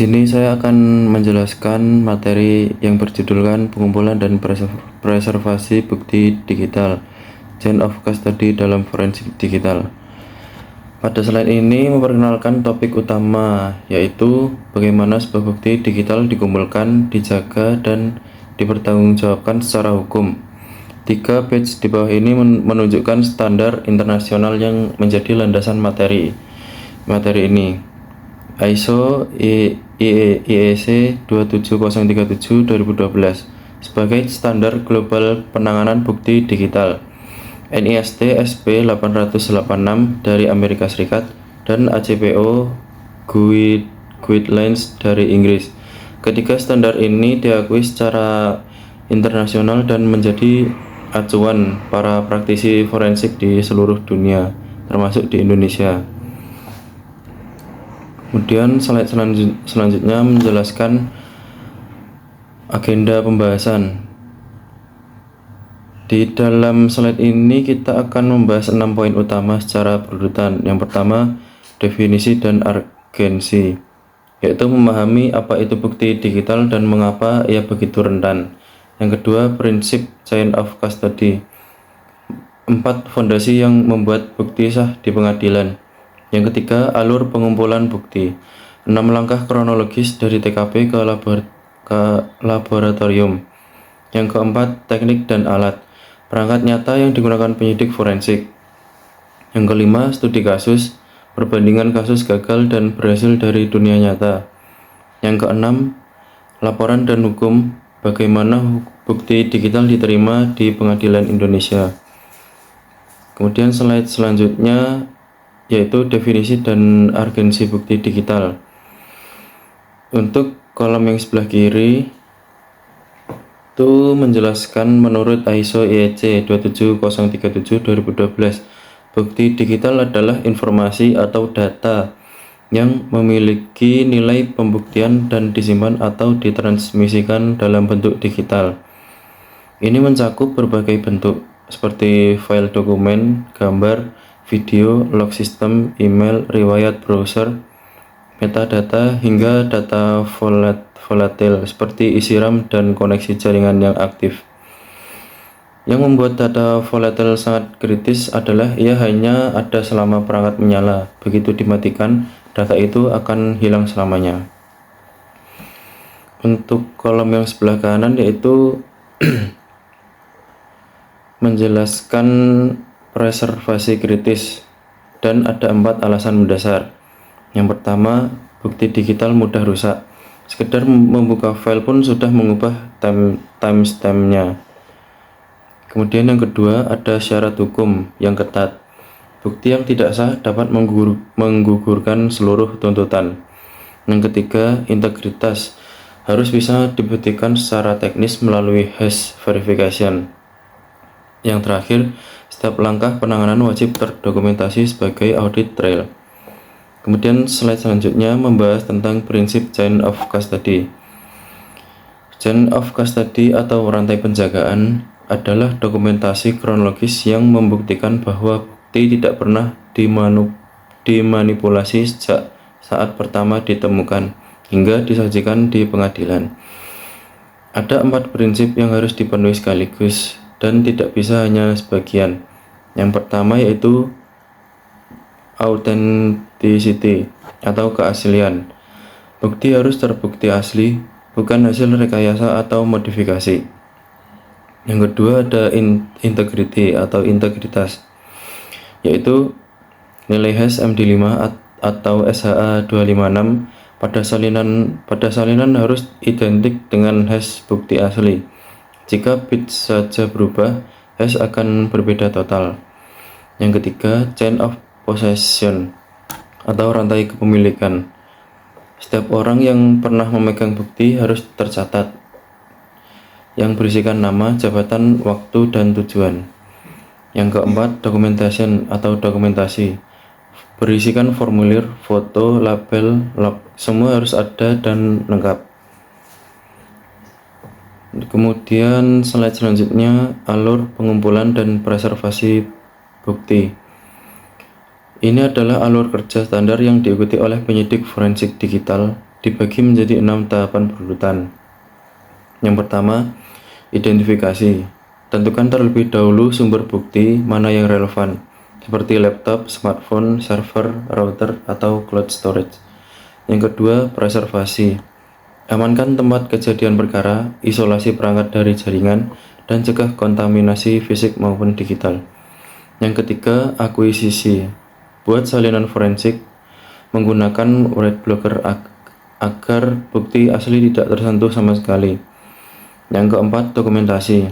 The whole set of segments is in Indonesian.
Di sini saya akan menjelaskan materi yang berjudulkan pengumpulan dan preservasi bukti digital, Chain of Custody dalam forensik digital. Pada slide ini memperkenalkan topik utama, yaitu bagaimana sebuah bukti digital dikumpulkan, dijaga, dan dipertanggungjawabkan secara hukum. 3 page di bawah ini menunjukkan standar internasional yang menjadi landasan materi ini. ISO IEC 27037 2012 sebagai standar global penanganan bukti digital, NIST SP 886 dari Amerika Serikat, dan ACPO Guidelines dari Inggris. Ketiga standar ini diakui secara internasional dan menjadi acuan para praktisi forensik di seluruh dunia, termasuk di Indonesia. Kemudian slide selanjutnya menjelaskan agenda pembahasan. Di dalam slide ini kita akan membahas 6 poin utama secara berurutan. Yang pertama, definisi dan urgensi, yaitu memahami apa itu bukti digital dan mengapa ia begitu rentan. Yang kedua, prinsip chain of custody, 4 fondasi yang membuat bukti sah di pengadilan. Yang ketiga, alur pengumpulan bukti, 6 langkah kronologis dari TKP ke laboratorium. Yang keempat, teknik dan alat, perangkat nyata yang digunakan penyidik forensik. Yang kelima, studi kasus, perbandingan kasus gagal dan berhasil dari dunia nyata. Yang keenam, laporan dan hukum, bagaimana bukti digital diterima di pengadilan Indonesia. Kemudian slide selanjutnya yaitu definisi dan urgensi bukti digital. Untuk kolom yang sebelah kiri itu menjelaskan menurut ISO IEC 27037 2012, bukti digital adalah informasi atau data yang memiliki nilai pembuktian dan disimpan atau ditransmisikan dalam bentuk digital. Ini mencakup berbagai bentuk seperti file dokumen, gambar, video, log sistem, email, riwayat browser, metadata, hingga data volatil seperti isi RAM dan koneksi jaringan yang aktif. Yang membuat data volatil sangat kritis adalah ia hanya ada selama perangkat menyala. Begitu dimatikan, data itu akan hilang selamanya. Untuk kolom yang sebelah kanan yaitu menjelaskan preservasi kritis, dan ada 4 alasan mendasar. Yang pertama, bukti digital mudah rusak. Sekedar membuka file pun sudah mengubah timestamp-nya. Kemudian yang kedua, ada syarat hukum yang ketat. Bukti yang tidak sah dapat menggugurkan seluruh tuntutan. Yang ketiga, integritas, harus bisa dibuktikan secara teknis melalui hash verification. Yang terakhir, setiap langkah penanganan wajib terdokumentasi sebagai audit trail. Kemudian slide selanjutnya membahas tentang prinsip chain of custody. Chain of custody atau rantai penjagaan adalah dokumentasi kronologis yang membuktikan bahwa bukti tidak pernah dimanipulasi sejak saat pertama ditemukan hingga disajikan di pengadilan. Ada 4 prinsip yang harus dipenuhi sekaligus dan tidak bisa hanya sebagian. Yang pertama yaitu authenticity atau keaslian. Bukti harus terbukti asli, bukan hasil rekayasa atau modifikasi. Yang kedua ada integrity atau integritas, yaitu nilai hash MD5 atau SHA-256 pada salinan harus identik dengan hash bukti asli. Jika bit saja berubah, hash akan berbeda total. Yang ketiga, chain of possession atau rantai kepemilikan. Setiap orang yang pernah memegang bukti harus tercatat, yang berisikan nama, jabatan, waktu, dan tujuan. Yang keempat, documentation atau dokumentasi, berisikan formulir, foto, label, log, semua harus ada dan lengkap. Kemudian slide selanjutnya, alur pengumpulan dan preservasi bukti. Ini adalah alur kerja standar yang diikuti oleh penyidik forensik digital dibagi menjadi 6 tahapan berurutan. Yang pertama, identifikasi. Tentukan terlebih dahulu sumber bukti mana yang relevan, seperti laptop, smartphone, server, router, atau cloud storage. Yang kedua, preservasi. Amankan tempat kejadian perkara, isolasi perangkat dari jaringan, dan cegah kontaminasi fisik maupun digital. Yang ketiga, akuisisi. Buat salinan forensik menggunakan write blocker agar bukti asli tidak tersentuh sama sekali. Yang keempat, dokumentasi.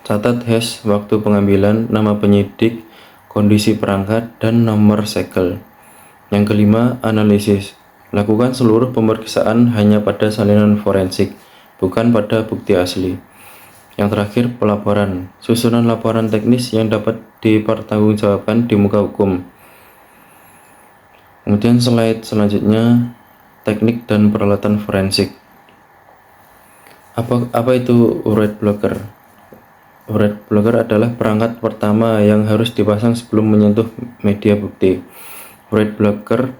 Catat hash waktu pengambilan, nama penyidik, kondisi perangkat, dan nomor segel. Yang kelima, analisis. Lakukan seluruh pemeriksaan hanya pada salinan forensik, bukan pada bukti asli. Yang terakhir, pelaporan. Susunan laporan teknis yang dapat dipertanggungjawabkan di muka hukum. Kemudian slide selanjutnya, teknik dan peralatan forensik. Apa itu write blocker? Write blocker adalah perangkat pertama yang harus dipasang sebelum menyentuh media bukti. Write blocker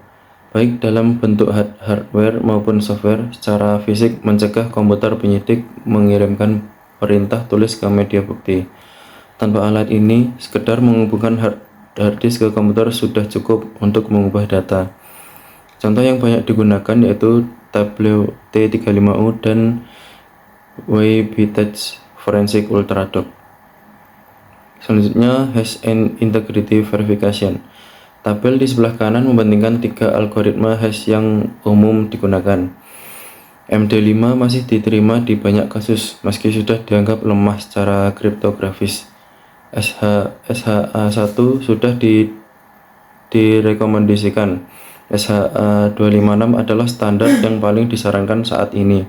baik dalam bentuk hardware maupun software secara fisik mencegah komputer penyidik mengirimkan perintah tulis ke media bukti. Tanpa alat ini, sekedar menghubungkan hard disk ke komputer sudah cukup untuk mengubah data. Contoh yang banyak digunakan yaitu Tableau T35U dan Webitech Forensic Ultradoc. Selanjutnya, hash and integrity verification. Tabel di sebelah kanan membandingkan 3 algoritma hash yang umum digunakan. MD5 masih diterima di banyak kasus meski sudah dianggap lemah secara kriptografis. SHA-1 sudah direkomendasikan. SHA-256 adalah standar yang paling disarankan saat ini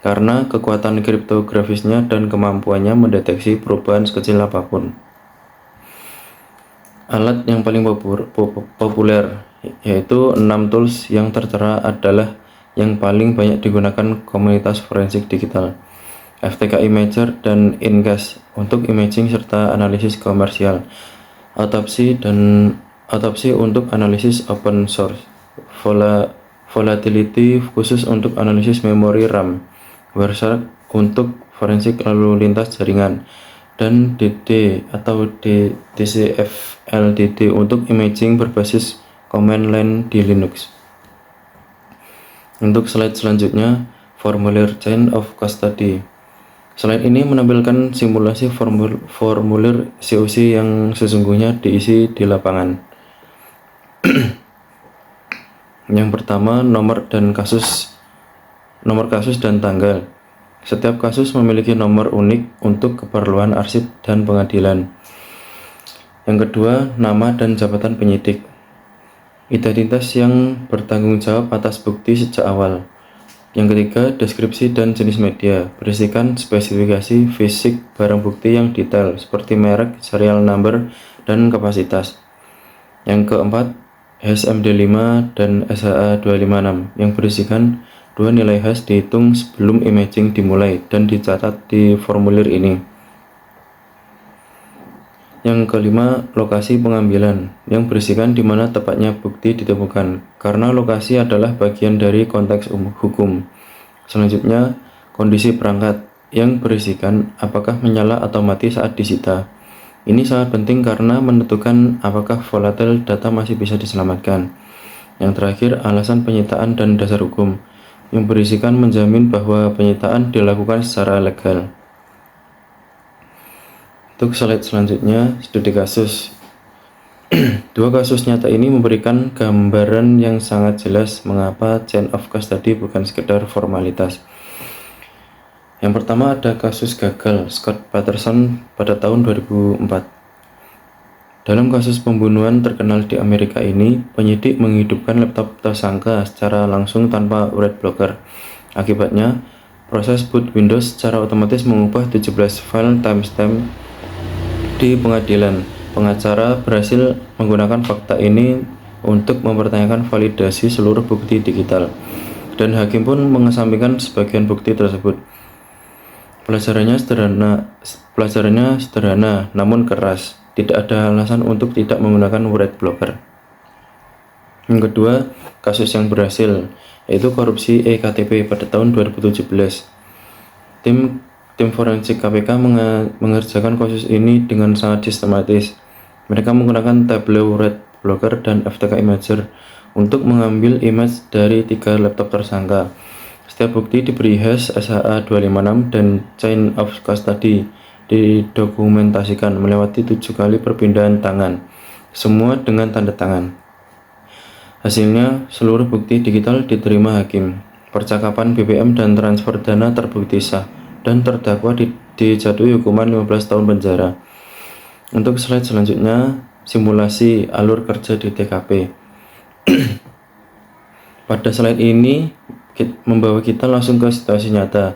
karena kekuatan kriptografisnya dan kemampuannya mendeteksi perubahan sekecil apapun. Alat yang paling populer yaitu 6 tools yang tertera adalah yang paling banyak digunakan komunitas forensik digital. FTK Imager dan InCast untuk imaging serta analisis komersial. Autopsy untuk analisis open source. Volatility khusus untuk analisis memori RAM. Wireshark untuk forensik lalu lintas jaringan. Dan DD atau DCFLDD untuk imaging berbasis command line di Linux. Untuk slide selanjutnya, formulir chain of custody. Slide ini menampilkan simulasi formulir COC yang sesungguhnya diisi di lapangan. Yang pertama, nomor kasus dan tanggal. Setiap kasus memiliki nomor unik untuk keperluan arsip dan pengadilan. Yang kedua, nama dan jabatan penyidik. Identitas yang bertanggung jawab atas bukti sejak awal. Yang ketiga, deskripsi dan jenis media. Berisikan spesifikasi fisik barang bukti yang detail seperti merek, serial number, dan kapasitas. Yang keempat, hash MD5 dan SHA-256 yang berisikan 2 nilai hash dihitung sebelum imaging dimulai dan dicatat di formulir ini. Yang kelima, lokasi pengambilan yang berisikan di mana tepatnya bukti ditemukan, karena lokasi adalah bagian dari konteks hukum. Selanjutnya, kondisi perangkat yang berisikan apakah menyala atau mati saat disita. Ini sangat penting karena menentukan apakah volatile data masih bisa diselamatkan. Yang terakhir, alasan penyitaan dan dasar hukum yang berisikan menjamin bahwa penyitaan dilakukan secara legal. Untuk slide selanjutnya, studi kasus. Dua kasus nyata ini memberikan gambaran yang sangat jelas mengapa chain of custody bukan sekedar formalitas. Yang pertama ada kasus gagal Scott Patterson pada tahun 2004. Dalam kasus pembunuhan terkenal di Amerika ini, penyidik menghidupkan laptop tersangka secara langsung tanpa write blocker. Akibatnya, proses boot Windows secara otomatis mengubah 17 file timestamp di pengadilan. Pengacara berhasil menggunakan fakta ini untuk mempertanyakan validasi seluruh bukti digital, dan hakim pun mengesampingkan sebagian bukti tersebut. Pelajarannya sederhana namun keras. Tidak ada alasan untuk tidak menggunakan write blocker. Yang kedua, kasus yang berhasil, yaitu korupsi EKTP pada tahun 2017. Tim forensik KPK mengerjakan kasus ini dengan sangat sistematis. Mereka menggunakan Tableau Red Blocker dan FTK Imager untuk mengambil image dari 3 laptop tersangka. Setiap bukti diberi hash SHA-256 dan chain of custody didokumentasikan melewati 7 kali perpindahan tangan, semua dengan tanda tangan. Hasilnya, seluruh bukti digital diterima hakim. Percakapan BBM dan transfer dana terbukti sah, dan terdakwa dijatuhi hukuman 15 tahun penjara. Untuk slide selanjutnya, simulasi alur kerja di TKP. Pada slide ini membawa kita langsung ke situasi nyata.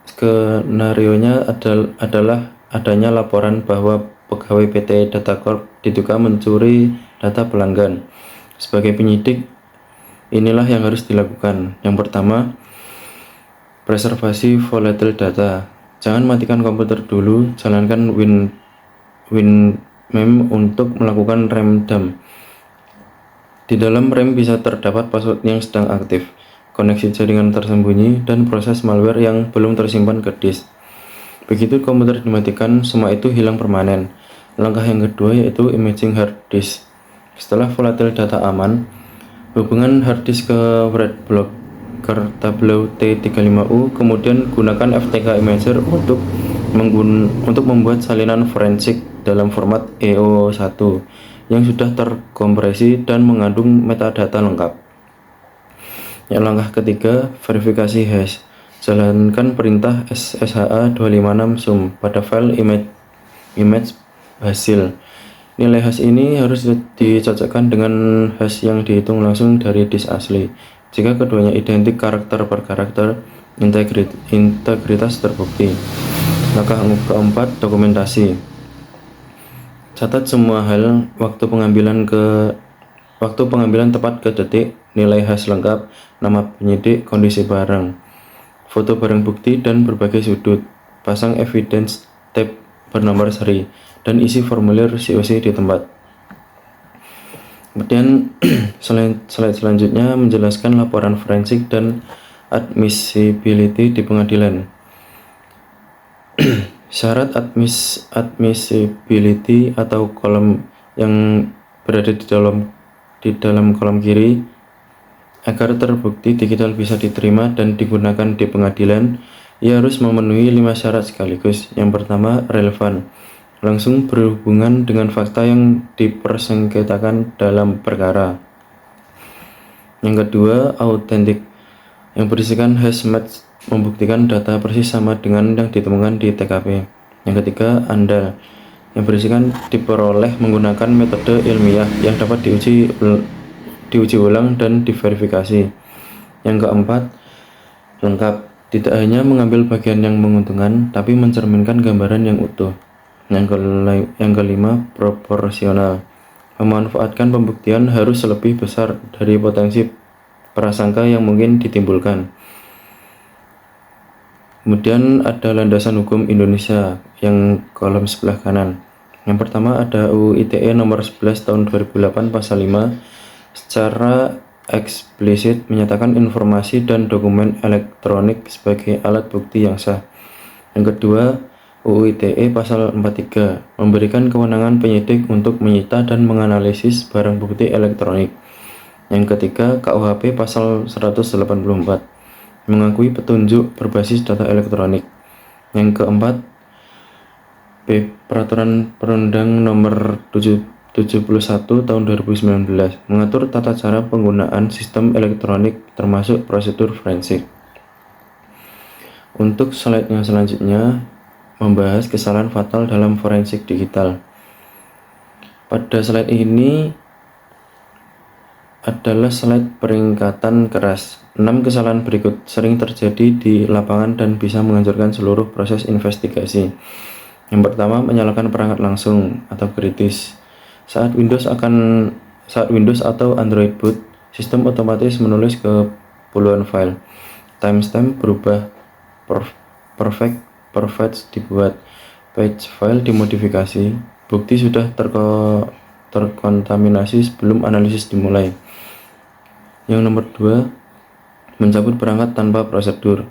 Skenario-nya adalah adanya laporan bahwa pegawai PT Datacorp diduga mencuri data pelanggan. Sebagai penyidik, inilah yang harus dilakukan. Yang pertama, preservasi volatile data. Jangan matikan komputer dulu, jalankan WinMem untuk melakukan rem dump. Di dalam rem bisa terdapat password yang sedang aktif, koneksi jaringan tersembunyi, dan proses malware yang belum tersimpan ke disk. Begitu komputer dimatikan, semua itu hilang permanen. Langkah yang kedua yaitu imaging hard disk. Setelah volatile data aman, hubungan hard disk ke Red Blocker Tableau T35U, kemudian gunakan FTK Imager untuk membuat salinan forensik dalam format EO1 yang sudah terkompresi dan mengandung metadata lengkap. Yang langkah ketiga, verifikasi hash. Jalankan perintah SHA-256 sum pada file image hasil. Nilai hash ini harus dicocokkan dengan hash yang dihitung langsung dari disk asli. Jika keduanya identik karakter per karakter, integritas terbukti. Langkah keempat, dokumentasi. Catat semua hal, waktu pengambilan tepat ke detik, nilai hash lengkap, nama penyidik, kondisi barang, foto barang bukti dan berbagai sudut. Pasang evidence tab bernomor seri dan isi formulir COC di tempat. Kemudian slide selanjutnya menjelaskan laporan forensik dan admissibility di pengadilan. Syarat admissibility atau kolom yang berada di dalam kolom kiri agar terbukti digital bisa diterima dan digunakan di pengadilan, ia harus memenuhi 5 syarat sekaligus. Yang pertama, relevan, langsung berhubungan dengan fakta yang dipersengketakan dalam perkara. Yang kedua, autentik, yang berisikan hash match, membuktikan data persis sama dengan yang ditemukan di TKP. Yang ketiga, andal, yang berisikan diperoleh menggunakan metode ilmiah yang dapat diuji ulang dan diverifikasi. Yang keempat, lengkap, tidak hanya mengambil bagian yang menguntungkan, tapi mencerminkan gambaran yang utuh. Yang kelima, proporsional, memanfaatkan pembuktian harus lebih besar dari potensi prasangka yang mungkin ditimbulkan. Kemudian ada landasan hukum Indonesia yang kolom sebelah kanan. Yang pertama ada UU ITE nomor 11 tahun 2008 pasal 5 secara eksplisit menyatakan informasi dan dokumen elektronik sebagai alat bukti yang sah. Yang kedua, UU ITE pasal 43 memberikan kewenangan penyidik untuk menyita dan menganalisis barang bukti elektronik. Yang ketiga, KUHP pasal 184 mengakui petunjuk berbasis data elektronik. Yang keempat, Peraturan Perundang nomor 71 tahun 2019 mengatur tata cara penggunaan sistem elektronik termasuk prosedur forensik. Untuk slide yang selanjutnya membahas kesalahan fatal dalam forensik digital. Pada slide ini adalah slide peringatan keras. 6 kesalahan berikut sering terjadi di lapangan dan bisa menghancurkan seluruh proses investigasi. Yang pertama, menyalakan perangkat langsung atau kritis. Saat Windows atau Android boot, sistem otomatis menulis ke puluhan file. Timestamp berubah, perfect dibuat, page file dimodifikasi, bukti sudah terkontaminasi sebelum analisis dimulai. Yang nomor 2, mencabut perangkat tanpa prosedur.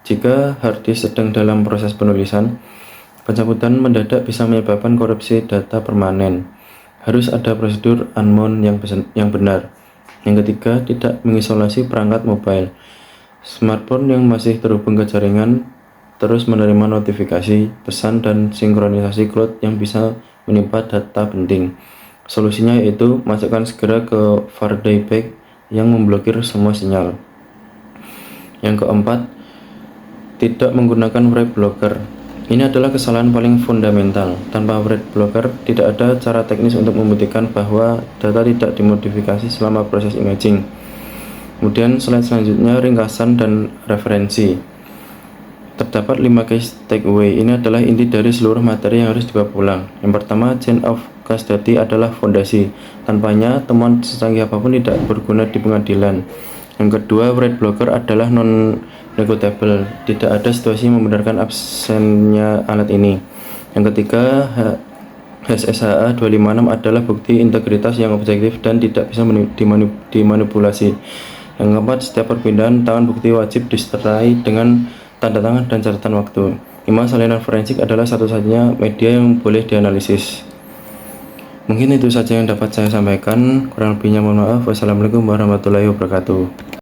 Jika hard disk sedang dalam proses penulisan, pencabutan mendadak bisa menyebabkan korupsi data permanen. Harus ada prosedur unmount yang benar. Yang ketiga, tidak mengisolasi perangkat mobile. Smartphone yang masih terhubung ke jaringan terus menerima notifikasi, pesan, dan sinkronisasi cloud yang bisa menimpa data penting. Solusinya yaitu masukkan segera ke Faraday Bag yang memblokir semua sinyal. Yang keempat, tidak menggunakan write blocker. Ini adalah kesalahan paling fundamental. Tanpa write blocker, tidak ada cara teknis untuk membuktikan bahwa data tidak dimodifikasi selama proses imaging. Kemudian slide selanjutnya ringkasan dan referensi. Terdapat 5 case takeaway. Ini adalah inti dari seluruh materi yang harus dibawa pulang. Yang pertama, chain of custody adalah fondasi. Tanpanya, temuan secanggih apapun tidak berguna di pengadilan. Yang kedua, write blocker adalah non-negotiable. Tidak ada situasi yang membenarkan absennya alat ini. Yang ketiga, HSHA 256 adalah bukti integritas yang objektif dan tidak bisa dimanipulasi. Yang keempat, setiap perpindahan tangan bukti wajib disertai dengan tanda tangan dan catatan waktu. 5. Salinan forensik adalah satu-satunya media yang boleh dianalisis. Mungkin itu saja yang dapat saya sampaikan. Kurang lebihnya mohon maaf. Wassalamualaikum warahmatullahi wabarakatuh.